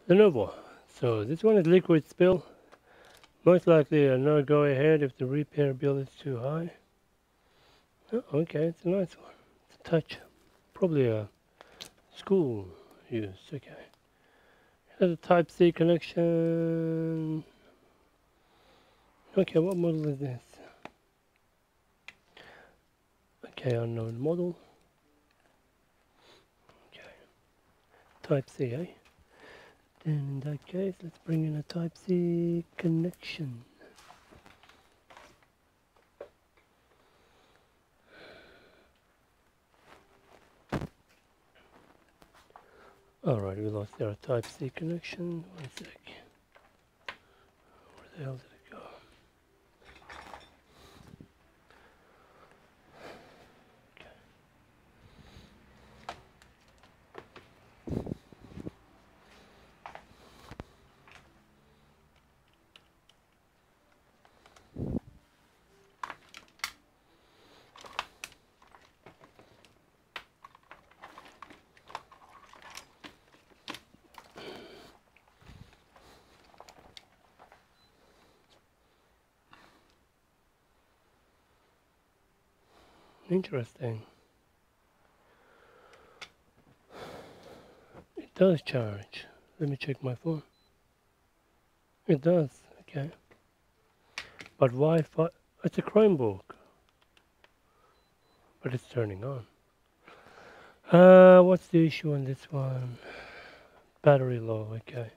Lenovo. So this one is liquid spill. Most likely a no go ahead if the repair bill is too high. Oh, okay, it's a nice one. It's a touch. Probably a school use. Okay. Has a Type C connection. Okay, what model is this? Okay, unknown model. Okay. Type C, eh? Then in that case, let's bring in a Type C connection. Alright, we lost our Type C connection. One sec. Where the hell did it go? Interesting. It does charge. Let me check my phone. It does, okay. But Wi-Fi, it's a Chromebook. But it's turning on. What's the issue on this one? Battery low, okay.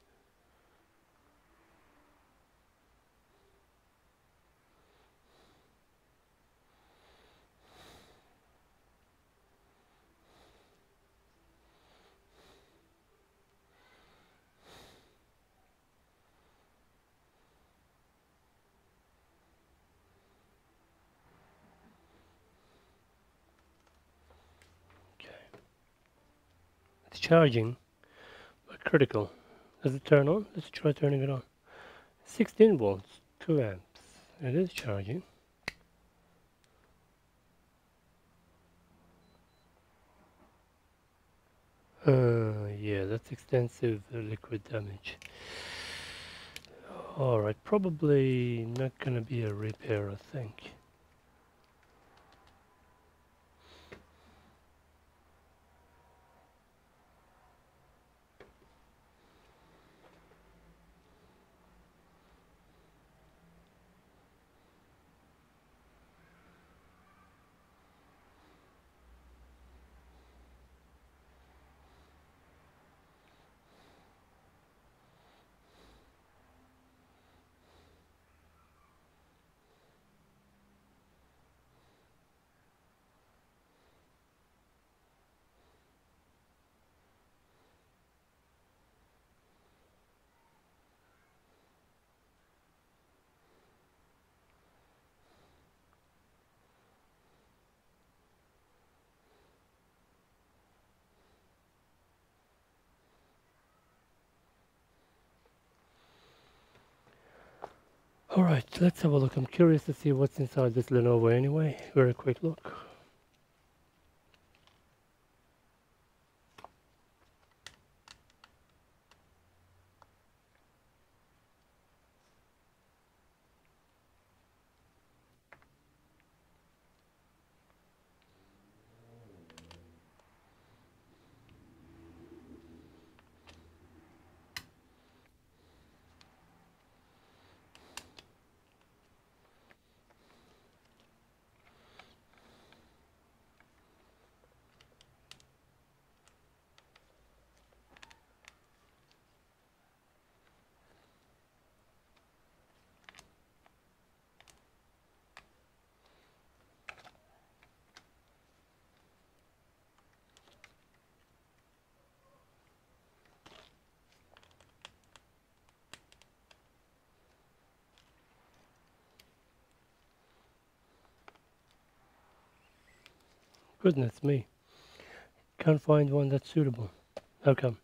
It's charging, but critical. Does it turn on? Let's try turning it on. 16 volts, 2 amps. It is charging. Yeah, that's extensive liquid damage. Alright, probably not gonna be a repair, I think. Alright, let's have a look. I'm curious to see what's inside this Lenovo anyway. Very quick look. Goodness me. Can't find one that's suitable. How come?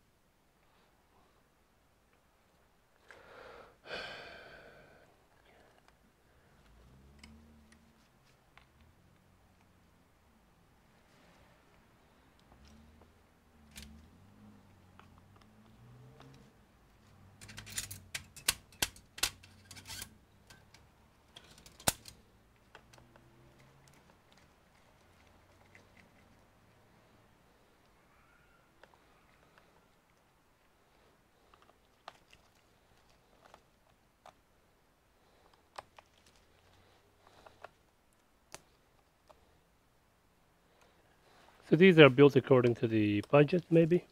So these are built according to the budget, maybe.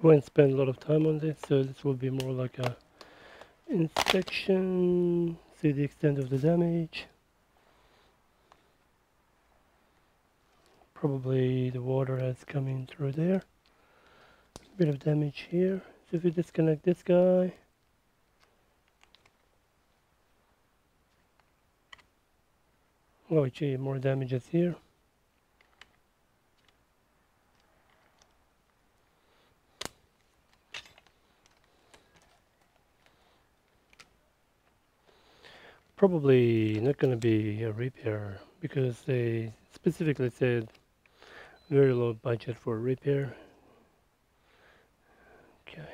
Won't spend a lot of time on this, so this will be more like a inspection, see the extent of the damage. Probably the water has come in through there. A bit of damage here. So if we disconnect this guy, oh gee, more damages here. Probably not going to be a repair because they specifically said very low budget for repair. Okay.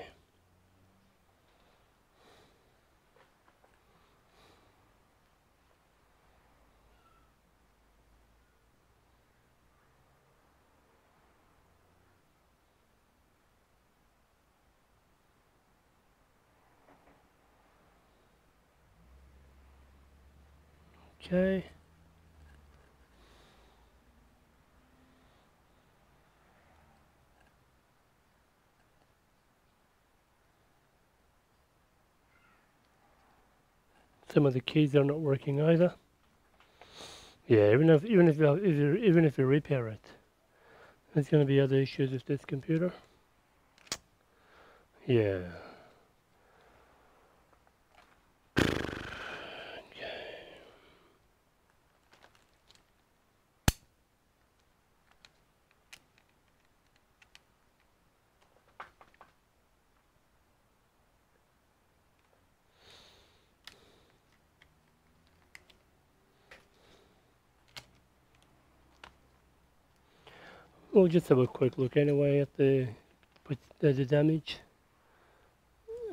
Okay. Some of the keys are not working either. Yeah, even if you repair it, there's going to be other issues with this computer. Yeah. We'll just have a quick look anyway at the damage,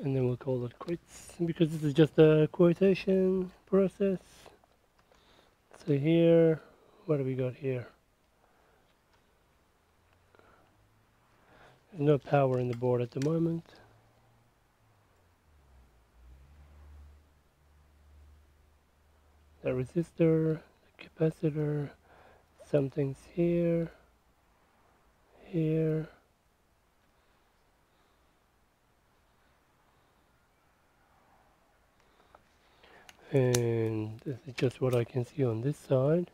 and then we'll call it quits because this is just a quotation process. So here, what do we got here? There's no power in the board at the moment. The resistor, the capacitor, something's here, here. And this is just what I can see on this side.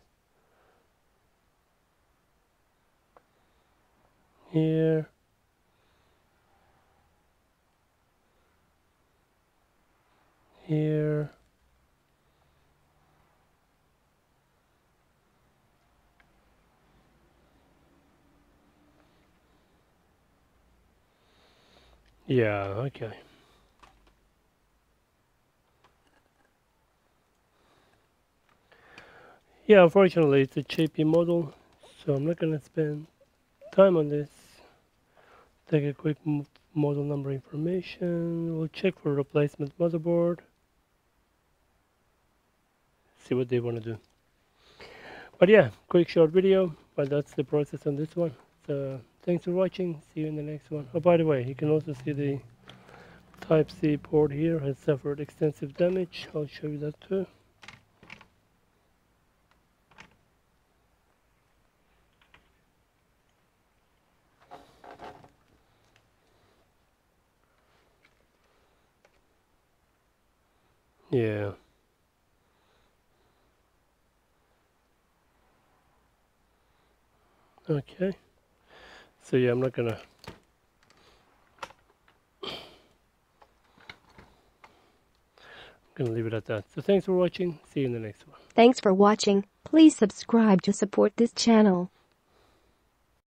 Here. Here. Yeah, okay. Yeah, unfortunately it's a cheapy model, so I'm not going to spend time on this. Take a quick model number information. We'll check for replacement motherboard. See what they want to do. But yeah, quick short video, but that's the process on this one. So thanks for watching. See you in the next one. Oh, by the way, you can also see the Type-C port here has suffered extensive damage. I'll show you that too. Yeah. Okay. So yeah, I'm not gonna leave it at that. So thanks for watching. See you in the next one. Thanks for watching. Please subscribe to support this channel.